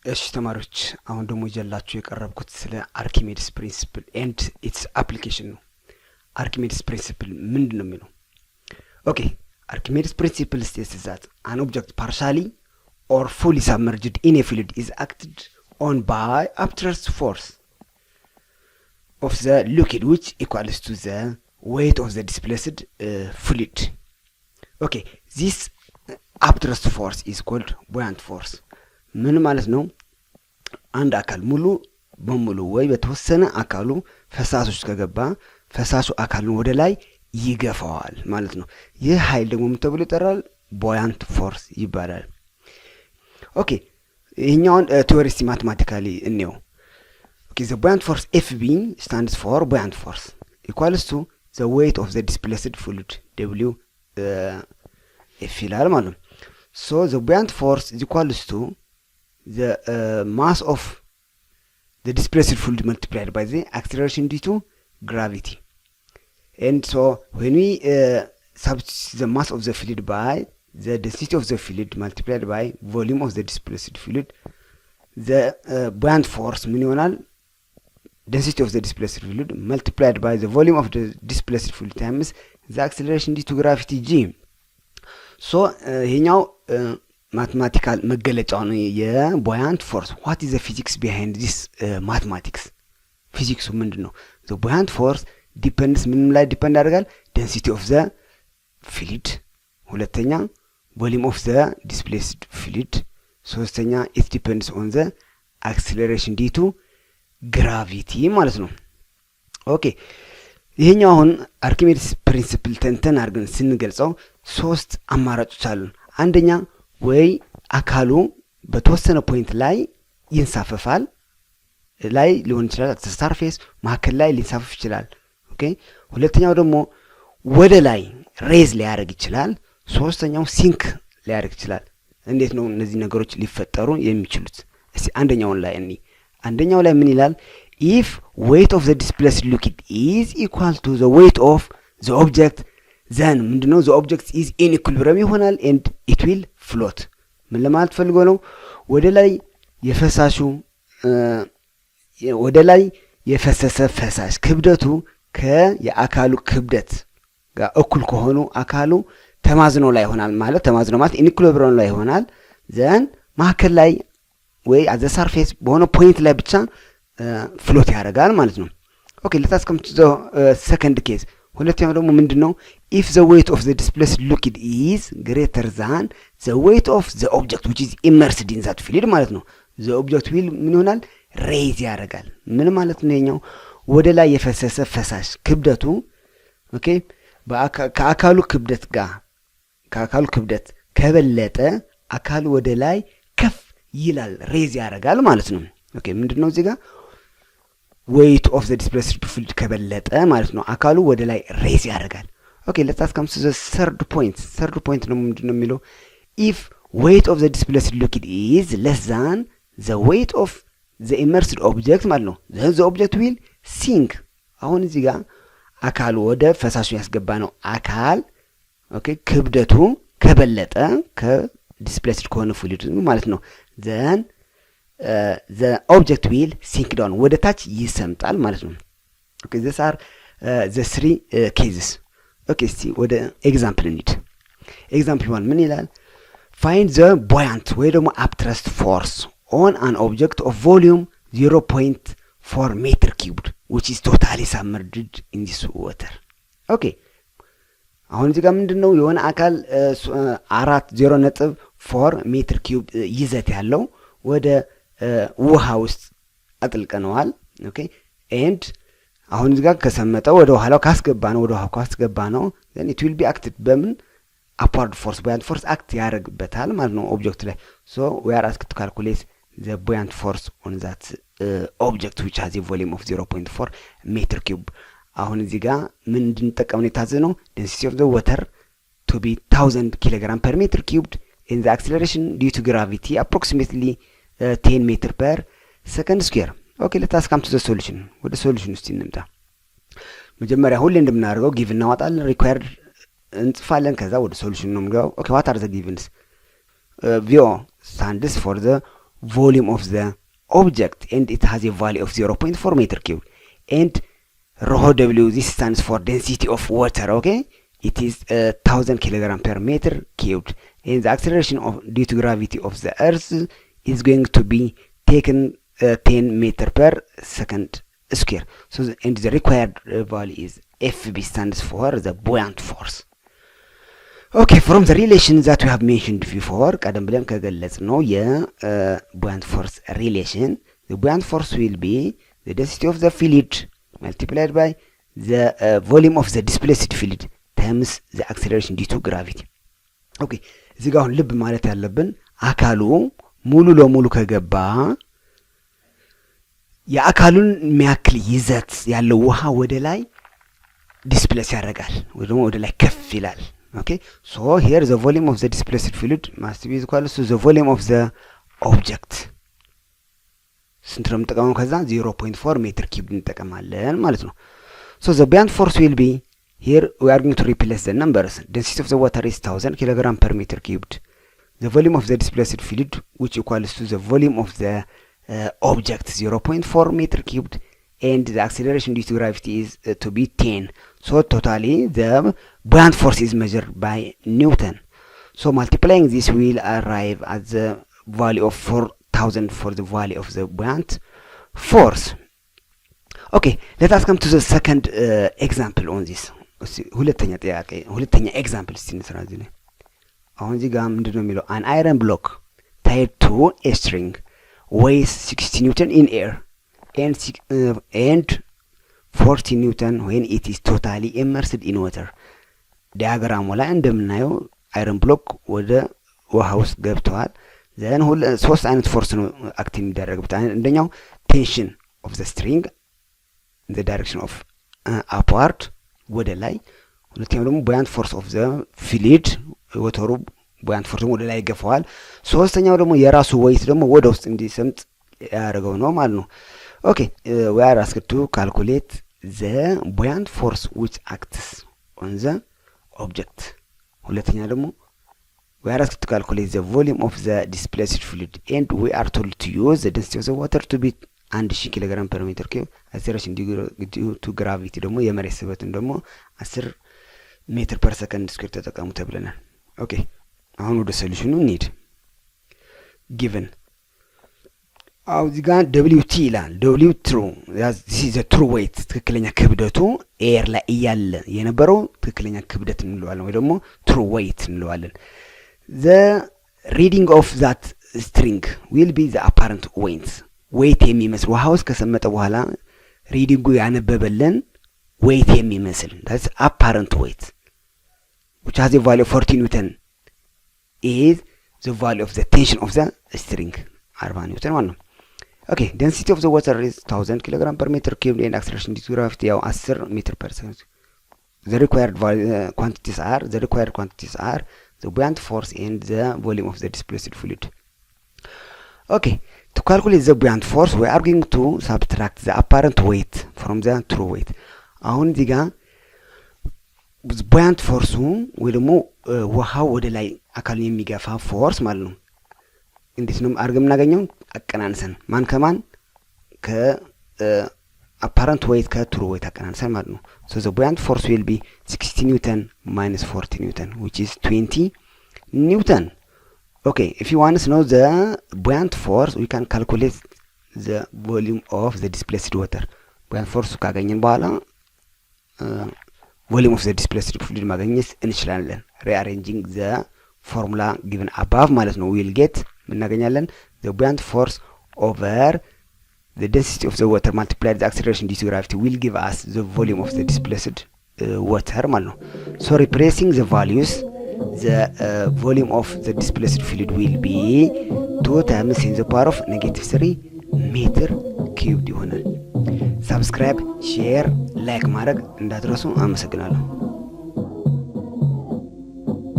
እሺ ተማሪዎች አሁን ደግሞ ይዤላችሁ የቀረብኩት ስለ አርኪሜድስ ፕሪንሲፕል ኤንድ ኢትስ አፕሊኬሽን ነው። አርኪሜድስ ፕሪንሲፕል ምንድን ነው የሚለው? ኦኬ አርኪሜድስ ፕሪንሲፕል states that an object partially or fully submerged in a fluid is acted on by upthrust force of the liquid which equals to the weight of the displaced fluid. Okay, this upthrust force is called buoyant force. ምን ማለት ነው? አንድ አካል ሙሉ በሙሉ ወይ በተወሰነ አካሉ ፈሳሾች ከገባ ፈሳሹ አካሉን ወደ ላይ ይገፋዋል ማለት ነው። ይህ ኃይል ደግሞ ምን ተብሎ ይጠራል? buoyant force ይባላል። ኦኬ ይሄኛውን ቲዮሪስቲ ማቴማቲካሊ እንየው። ኦኬ the buoyant force FB stands for buoyant force equals to the weight of the displaced fluid W F ይላል ማለት ነው። so the buoyant force is equals to the mass of the displaced fluid multiplied by the acceleration due to gravity. And so when we substitute the mass of the fluid by the density of the fluid multiplied by volume of the displaced fluid, the buoyant force ምን ይሆናል? density of the displaced fluid multiplied by the volume of the displaced fluid times the acceleration due to gravity g. so ይሄኛው ማቴማቲካል መገለጫው ነው የቡoyant force. what is the physics behind this mathematics? ፊዚክሱ ምንድነው? the buoyant force depends ምንም ላይ ዲፔንድ ያደርጋል? density of the fluid፣ ሁለተኛ volume of the displaced fluid፣ ሶስተኛ it depends on the acceleration due to gravity ማለት ነው። ኦኬ ይሄኛው አሁን አርኪሜድስ ፕሪንሲፕል ተንተን አድርገን ስንገልጸው ሶስት አማራጮች አሉ። አንደኛ ወይ አካሉ በተወሰነ ፖይንት ላይ ይንሳፈፋል፣ ላይ ሊሆን ይችላል ሰርፌስ መካከል ላይ ሊንሳፈፍ ይችላል። ኦኬ ሁለተኛው ደግሞ ወደ ላይ ሬዝ ሊያደርግ ይችላል። ሶስተኛው ሲንክ ሊያደርግ ይችላል። እንዴት ነው እነዚህ ነገሮች ሊፈጠሩ የሚችሉት? እስቲ አንደኛውን ላይ እኒ አንደኛው ላይ ምን ይላል? if weight of the displaced liquid is equal to the weight of the object then ምንድነው the object is in equilibrium ይሆናል and it will float። ምን ለማለት ፈልጎ ነው? ወደ ላይ የፈሳሹ ወደ ላይ የፈሰሰ ፈሳሽ ክብደቱ ከየአካሉ ክብደት ጋር እኩል ከሆኑ አካሉ ተማዝኖ ላይ ይሆናል ማለት ተማዝኖ ማለት in equilibrium ላይ ይሆናል። then ማከል ላይ ወይ at the surface በሆነ ፖይንት ላይ ብቻ ፍሎት ያደርጋል ማለት ነው። ኦኬ let's come to the second case። ሁለተኛው ደግሞ ምንድነው? if the weight of the displaced liquid is greater than the weight of the object which is immersed in that fluid ማለት ነው። the object will ምን ይሆናል? ሬዝ ያደርጋል። ምን ማለት ነው? የኛው ወደ ላይ የፈሰሰ ፈሳሽ ክብደቱ ኦኬ ከአካሉ ክብደት ጋር ከአካሉ ክብደት ከበለጠ አካሉ ወደ ላይ ከፍ ይላል፣ ሬዝ ያደርጋል ማለት ነው። ኦኬ ምንድነው እዚህ ጋር weight of the displaced fluid ከበለጠ ማለት ነው አካሉ ወደ ላይ ሬዝ ያደርጋል። ኦኬ let's come to the third point ነው ምንድነው የሚለው? if weight of the displaced liquid is less than the weight of the immersed object ማለት ነው then the object will sink። አሁን እዚህ ጋር አካሉ ወደ ፈሳሹ ያስገባ ነው አካል ኦኬ ክብደቱ ከበለጠ ከዲስፕሌስድ ከሆነ ፍሉይድ ማለት ነው then the object will sink down ወደ ታች ይሰምጣል ማለት ነው። okay these are the three cases። okay እስቲ ወደ ኤግዛምፕል እንሂድ። ኤግዛምፕል 1 ምን ይላል? find the buoyant ወይ ደግሞ upthrust force on an object of volume 0.4 meter cubed which is totally submerged in this water። okay አሁን እዚህ ጋር ምንድነው የሆነ አካል 0.4 ሜትር ኪዩብ ይዘት ያለው ወደ ውሃ ውስጥ አጥልቀነዋል። ኦኬ ኤንድ አሁን እዚህ ጋር ከሰመጠው ወደ ኋላው ካስገባ ነው then it will be acted በምን upward force buoyant force act ያደርግበታል ማለት ነው ኦብጀክት ላይ። so we are asked to calculate the buoyant force on that object which has a volume of 0.4 meter cube። አሁን እዚህ ጋር ምን እንድንጠቀም ነው የታዘነው? density of the water to be 1000 kg per meter cubed and the acceleration due to gravity approximately 10 meter per second square። okay let's come to the solution። ወደ ሶሉሽን ውስጥ እንምጣ። መጀመሪያ ሁሌ እንደምናደርገው ጊቭ እናወጣለን፣ ሪኳየርድ እንጽፋለን፣ ከዛ ወደ ሶሉሽን ነው የምንገባው። okay what are the givens? VO stands for the volume of the object, and it has a value of 0.4 meter cubed. And rho W, this stands for density of water. Okay, it is 1000 kilogram per meter cubed, and the acceleration of due to gravity of the earth is going to be taken 10 meter per second square. So and the required value is FB, stands for the buoyant force. Okay, from the relation that we have mentioned before, ቀደም ብለን ከገለጽነው የbuoyant force relation, the buoyant force will be the density of the fluid multiplied by the volume of the displaced fluid times the acceleration due to gravity. Okay, እዚህ ጋር አሁን ልብ ማለት ያለብን አካሉ ሙሉ ለሙሉ ከገባ የአካሉን የሚያክል ይዘት ያለው ውሃ ወደ ላይ ዲስፕሌስ ያደርጋል ወይ ደግሞ ወደ ላይ ከፍ ይላል። Okay, so here the volume of the displaced fluid must be equal to the volume of the object. ስንት ነው የምንጠቀመው? ከዛ 0.4 ሜትር ኪዩብ እንጠቀማለን ማለት ነው። So the buoyant force will be, here we are going to replace the numbers. Density of the water is 1000 kilogram per meter cubed. The volume of the displaced fluid, which equals to the volume of the object, 0.4 meter cubed, and the acceleration due to gravity is to be 10. So totally the buoyant force is measured by Newton. So multiplying this will arrive at the value of 4000 for the value of the buoyant force. Okay, let us come to the second example on this. ሁለተኛ ጥያቄ ሁለተኛ ኤግዛምፕል እስቲ እንስራ እዚህ ላይ። አሁን እዚህ ጋር ምንድነው የሚለው? an iron block tied to a string weighs 60 newton in air and 40 newton when it is totally immersed in water. ዲያግራሙ ላይ እንደምናየው አይረን ብሎክ ወደ ውሃ ውስጥ ገብቷል። ዘን ሶስት አይነት ፎርስ ነው አክት የሚደረግበት። አንደኛው ቴንሽን ኦፍ ዘ ስትሪንግ in the direction of upward ወደ ላይ፣ ሁለተኛው ደግሞ buoyant force of the fluid ወተሩ buoyant force ወደ ላይ ይገፋዋል። ሶስተኛው ደግሞ የራሱ weight ደግሞ ወደ ውስጥ እንዲሰምጥ ያደርገው ነው ማለት ነው። Okay, we are asked to calculate the buoyant force which acts on the object. ሁለተኛ ደግሞ we are asked to calculate the volume of the displaced fluid, and we are told to use the density of the water to be 1000 kilogram per meter cube. acceleration due to gravity ደግሞ የመሬት ስበትን ደግሞ 10 ሜትር ፐር ሰከንድ ስኩዌር ተጠቀሙ ተብለናል። ኦኬ፣ አሁን ወደ ሶሉሽኑ እንሂድ። given አው እዚህ ጋር WT ይላል። W true, this is the true weight፣ ትክክለኛ ክብደቱ ኤር ላይ እያለ የነበረው ትክክለኛ ክብደት እንለዋለን ወይ ደግሞ true weight እንለዋለን። the reading of that string will be the apparent weight የሚመስል ውሃ ውስጥ ከሰመጠ በኋላ ሪዲንጉ ያነበበልን weight የሚመስል that's apparent weight which has a value of 40 newton is the value of the tension of the string 40 newton ማለት ነው። Okay, density of the water is 1000 kilogram per meter cubed and acceleration due to gravity ያው 10 ሜትር ፐር ሰከንድ። the required quantities are the buoyant force and the volume of the displaced fluid. Okay, to calculate the buoyant force we are going to subtract the apparent weight from the true weight. አሁን እዚህ ጋር buoyant force ወይ ደግሞ ውሃው ወደ ላይ አካል የሚገፋ ፎርስ ማለት ነው። እንዴት ነው አርገም እናገኘው? አቀናንሰን ማን ከማን ከአፓረንት ዌይት ከትሩ ዌይት አቀናንሰን ማለት ነው። so the buoyant force will be 60 newton minus 40 newton which is 20 newton. Okay, if you want to know the buoyant force we can calculate the volume of the displaced water. buoyant force ካገኘን በኋላ volume of the displaced fluid ማግኘት እንችላለን። rearranging the formula given above ማለት ነው we'll get እናገኛለን the buoyant force over the density of the water multiplied the acceleration due to gravity will give us the volume of the displaced water ማለት ነው። so replacing the values, the volume of the displaced fluid will be 2 times 10 to the power of -3 meter cubed ይሆናል። subscribe, share, like ማድረግ እንዳትረሱ። አመሰግናለሁ።